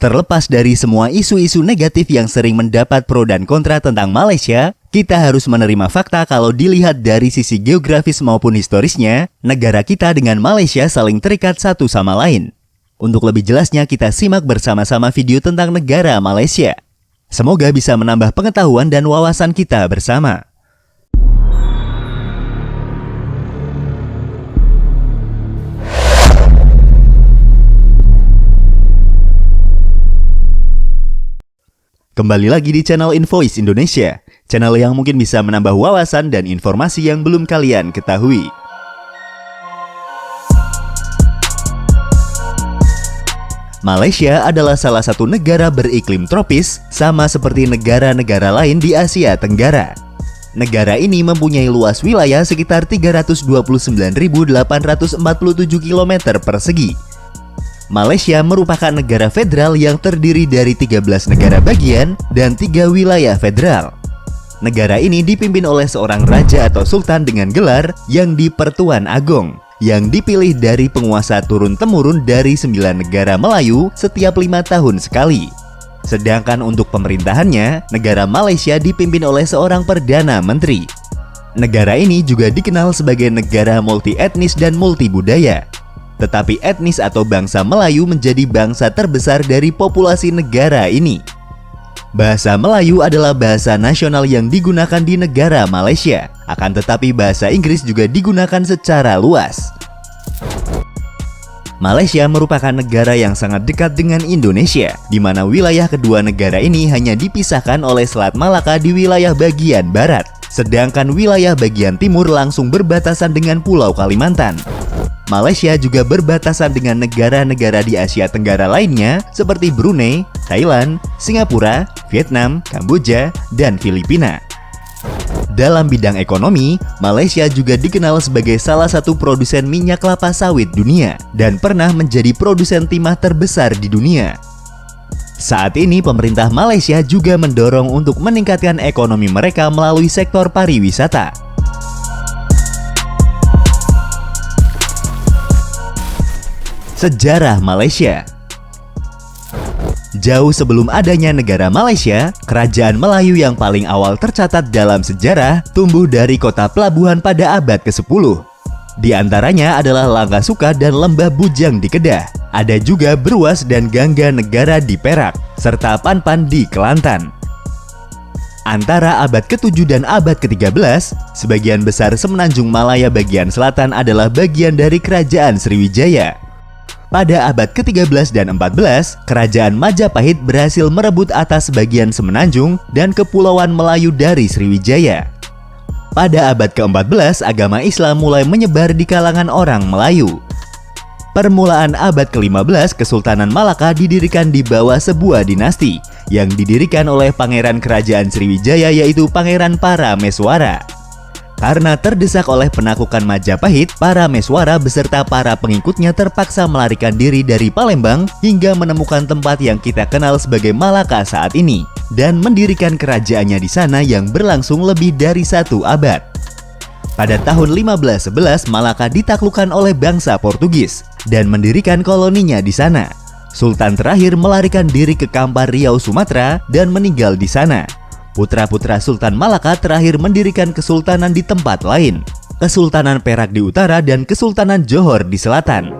Terlepas dari semua isu-isu negatif yang sering mendapat pro dan kontra tentang Malaysia, kita harus menerima fakta kalau dilihat dari sisi geografis maupun historisnya, negara kita dengan Malaysia saling terikat satu sama lain. Untuk lebih jelasnya kita simak bersama-sama video tentang negara Malaysia. Semoga bisa menambah pengetahuan dan wawasan kita bersama. Kembali lagi di channel Invoice Indonesia, channel yang mungkin bisa menambah wawasan dan informasi yang belum kalian ketahui. Malaysia adalah salah satu negara beriklim tropis, sama seperti negara-negara lain di Asia Tenggara. Negara ini mempunyai luas wilayah sekitar 329.847 km persegi. Malaysia merupakan negara federal yang terdiri dari 13 negara bagian dan 3 wilayah federal. Negara ini dipimpin oleh seorang raja atau sultan dengan gelar yang di-Pertuan Agong, yang dipilih dari penguasa turun-temurun dari 9 negara Melayu setiap 5 tahun sekali. Sedangkan untuk pemerintahannya, negara Malaysia dipimpin oleh seorang Perdana Menteri. Negara ini juga dikenal sebagai negara multi-etnis dan multi-budaya. Tetapi etnis atau bangsa Melayu menjadi bangsa terbesar dari populasi negara ini. Bahasa Melayu adalah bahasa nasional yang digunakan di negara Malaysia. Akan tetapi bahasa Inggris juga digunakan secara luas. Malaysia merupakan negara yang sangat dekat dengan Indonesia, di mana wilayah kedua negara ini hanya dipisahkan oleh Selat Malaka di wilayah bagian barat, sedangkan wilayah bagian timur langsung berbatasan dengan Pulau Kalimantan. Malaysia juga berbatasan dengan negara-negara di Asia Tenggara lainnya seperti Brunei, Thailand, Singapura, Vietnam, Kamboja, dan Filipina. Dalam bidang ekonomi, Malaysia juga dikenal sebagai salah satu produsen minyak kelapa sawit dunia dan pernah menjadi produsen timah terbesar di dunia. Saat ini pemerintah Malaysia juga mendorong untuk meningkatkan ekonomi mereka melalui sektor pariwisata. Sejarah Malaysia. Jauh sebelum adanya negara Malaysia, kerajaan Melayu yang paling awal tercatat dalam sejarah tumbuh dari kota pelabuhan pada abad ke-10. Di antaranya adalah Langkasuka dan Lembah Bujang di Kedah. Ada juga Bruas dan Gangga Negara di Perak, serta Panpan di Kelantan. Antara abad ke-7 dan abad ke-13, sebagian besar Semenanjung Malaya bagian selatan adalah bagian dari Kerajaan Sriwijaya. Pada abad ke-13 dan 14, Kerajaan Majapahit berhasil merebut atas sebagian Semenanjung dan Kepulauan Melayu dari Sriwijaya. Pada abad ke-14, agama Islam mulai menyebar di kalangan orang Melayu. Permulaan abad ke-15, Kesultanan Malaka didirikan di bawah sebuah dinasti yang didirikan oleh Pangeran Kerajaan Sriwijaya yaitu Pangeran Parameswara. Karena terdesak oleh penaklukan Majapahit, Parameswara beserta para pengikutnya terpaksa melarikan diri dari Palembang hingga menemukan tempat yang kita kenal sebagai Malaka saat ini dan mendirikan kerajaannya di sana yang berlangsung lebih dari 1 abad. Pada tahun 1511, Malaka ditaklukkan oleh bangsa Portugis dan mendirikan koloninya di sana. Sultan terakhir melarikan diri ke Kampar Riau, Sumatera dan meninggal di sana. Putra-putra Sultan Malaka terakhir mendirikan kesultanan di tempat lain, Kesultanan Perak di utara dan Kesultanan Johor di selatan.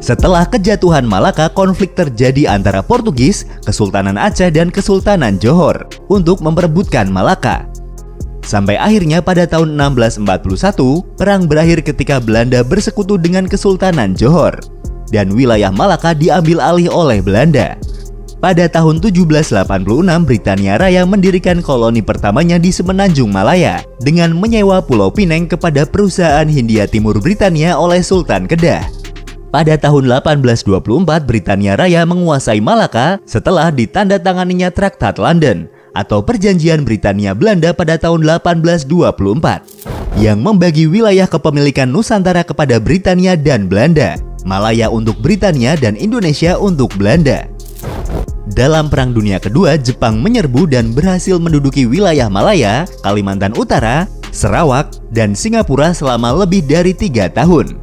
Setelah kejatuhan Malaka, konflik terjadi antara Portugis, Kesultanan Aceh dan Kesultanan Johor untuk memperebutkan Malaka. Sampai akhirnya pada tahun 1641, perang berakhir ketika Belanda bersekutu dengan Kesultanan Johor dan wilayah Malaka diambil alih oleh Belanda. Pada tahun 1786, Britania Raya mendirikan koloni pertamanya di Semenanjung Malaya dengan menyewa Pulau Pineng kepada perusahaan Hindia Timur Britania oleh Sultan Kedah. Pada tahun 1824, Britania Raya menguasai Malaka setelah ditandatanganinya Traktat London atau Perjanjian Britania Belanda pada tahun 1824 yang membagi wilayah kepemilikan Nusantara kepada Britania dan Belanda, Malaya untuk Britania dan Indonesia untuk Belanda. Dalam Perang Dunia Kedua, Jepang menyerbu dan berhasil menduduki wilayah Malaya, Kalimantan Utara, Sarawak, dan Singapura selama lebih dari 3 tahun.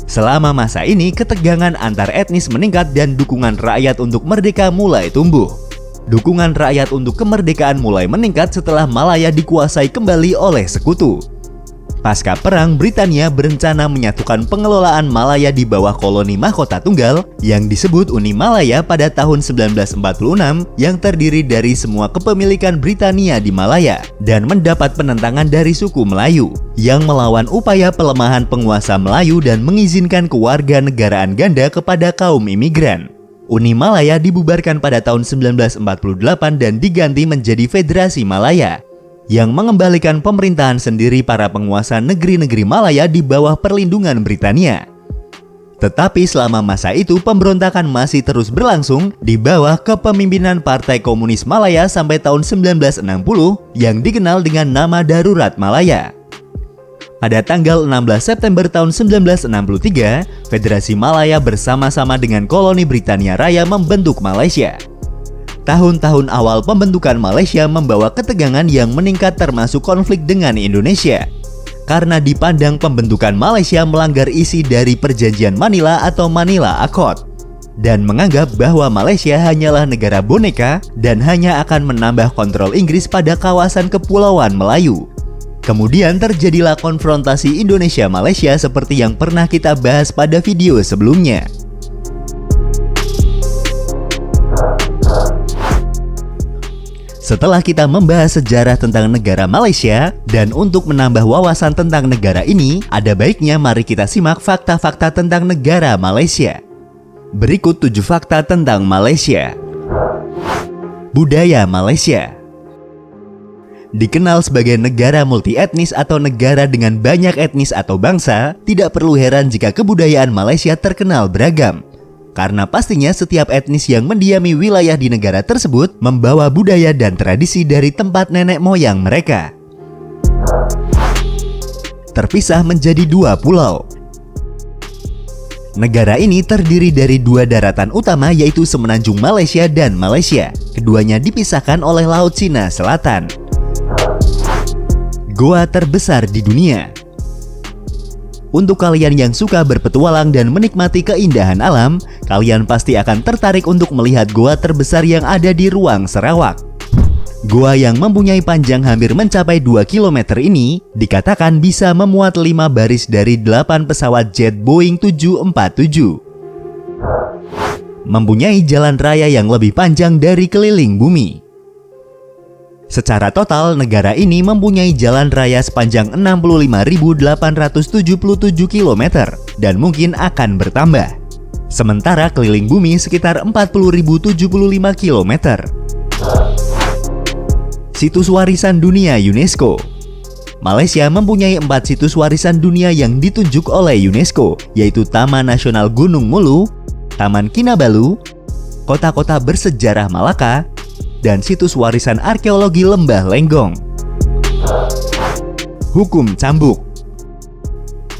Selama masa ini, ketegangan antar etnis meningkat dan dukungan rakyat untuk merdeka mulai tumbuh. Dukungan rakyat untuk kemerdekaan mulai meningkat setelah Malaya dikuasai kembali oleh sekutu. Pasca perang, Britania berencana menyatukan pengelolaan Malaya di bawah koloni mahkota tunggal yang disebut Uni Malaya pada tahun 1946 yang terdiri dari semua kepemilikan Britania di Malaya dan mendapat penentangan dari suku Melayu yang melawan upaya pelemahan penguasa Melayu dan mengizinkan kewarganegaraan ganda kepada kaum imigran. Uni Malaya dibubarkan pada tahun 1948 dan diganti menjadi Federasi Malaya yang mengembalikan pemerintahan sendiri para penguasa negeri-negeri Malaya di bawah perlindungan Britania. Tetapi selama masa itu pemberontakan masih terus berlangsung di bawah kepemimpinan Partai Komunis Malaya sampai tahun 1960 yang dikenal dengan nama Darurat Malaya. Pada tanggal 16 September tahun 1963, Federasi Malaya bersama-sama dengan koloni Britania Raya membentuk Malaysia. Tahun-tahun awal pembentukan Malaysia membawa ketegangan yang meningkat termasuk konflik dengan Indonesia. Karena dipandang pembentukan Malaysia melanggar isi dari Perjanjian Manila atau Manila Accord dan menganggap bahwa Malaysia hanyalah negara boneka dan hanya akan menambah kontrol Inggris pada kawasan kepulauan Melayu. Kemudian terjadilah konfrontasi Indonesia-Malaysia seperti yang pernah kita bahas pada video sebelumnya. Setelah kita membahas sejarah tentang negara Malaysia, dan untuk menambah wawasan tentang negara ini, ada baiknya mari kita simak fakta-fakta tentang negara Malaysia. Berikut 7 fakta tentang Malaysia. Budaya Malaysia dikenal sebagai negara multietnis atau negara dengan banyak etnis atau bangsa. Tidak perlu heran jika kebudayaan Malaysia terkenal beragam. Karena pastinya setiap etnis yang mendiami wilayah di negara tersebut membawa budaya dan tradisi dari tempat nenek moyang mereka. Terpisah menjadi 2 pulau. Negara ini terdiri dari 2 daratan utama yaitu Semenanjung Malaysia dan Malaysia. Keduanya dipisahkan oleh Laut Cina Selatan. Goa terbesar di dunia. Untuk kalian yang suka berpetualang dan menikmati keindahan alam, kalian pasti akan tertarik untuk melihat goa terbesar yang ada di ruang Sarawak. Goa yang mempunyai panjang hampir mencapai 2 km ini dikatakan bisa memuat 5 baris dari 8 pesawat jet Boeing 747. Mempunyai jalan raya yang lebih panjang dari keliling bumi. Secara total, negara ini mempunyai jalan raya sepanjang 65.877 km dan mungkin akan bertambah. Sementara keliling bumi sekitar 40.075 km. Situs warisan dunia UNESCO. Malaysia mempunyai 4 situs warisan dunia yang ditunjuk oleh UNESCO, yaitu Taman Nasional Gunung Mulu, Taman Kinabalu, Kota-kota bersejarah Malaka, dan situs warisan arkeologi Lembah Lenggong. Hukum cambuk.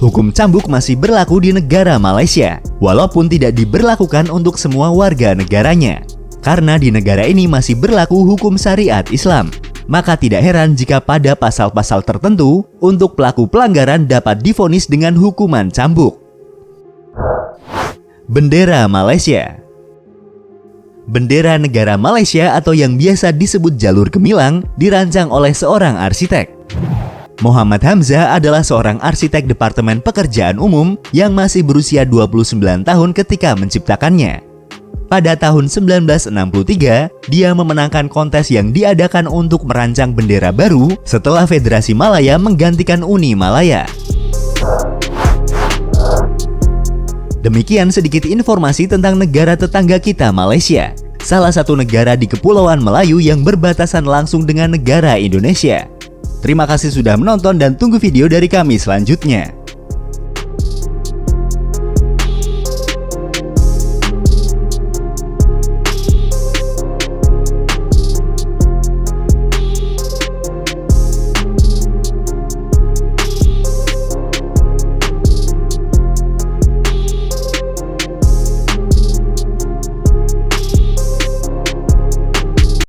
Hukum cambuk masih berlaku di negara Malaysia, walaupun tidak diberlakukan untuk semua warga negaranya. Karena di negara ini masih berlaku hukum syariat Islam, maka tidak heran jika pada pasal-pasal tertentu untuk pelaku pelanggaran dapat divonis dengan hukuman cambuk. Bendera Malaysia. Bendera negara Malaysia atau yang biasa disebut jalur gemilang dirancang oleh seorang arsitek. Muhammad Hamzah adalah seorang arsitek Departemen Pekerjaan Umum yang masih berusia 29 tahun ketika menciptakannya. Pada tahun 1963, dia memenangkan kontes yang diadakan untuk merancang bendera baru setelah Federasi Malaya menggantikan Uni Malaya. Demikian sedikit informasi tentang negara tetangga kita Malaysia, salah satu negara di Kepulauan Melayu yang berbatasan langsung dengan negara Indonesia. Terima kasih sudah menonton dan tunggu video dari kami selanjutnya.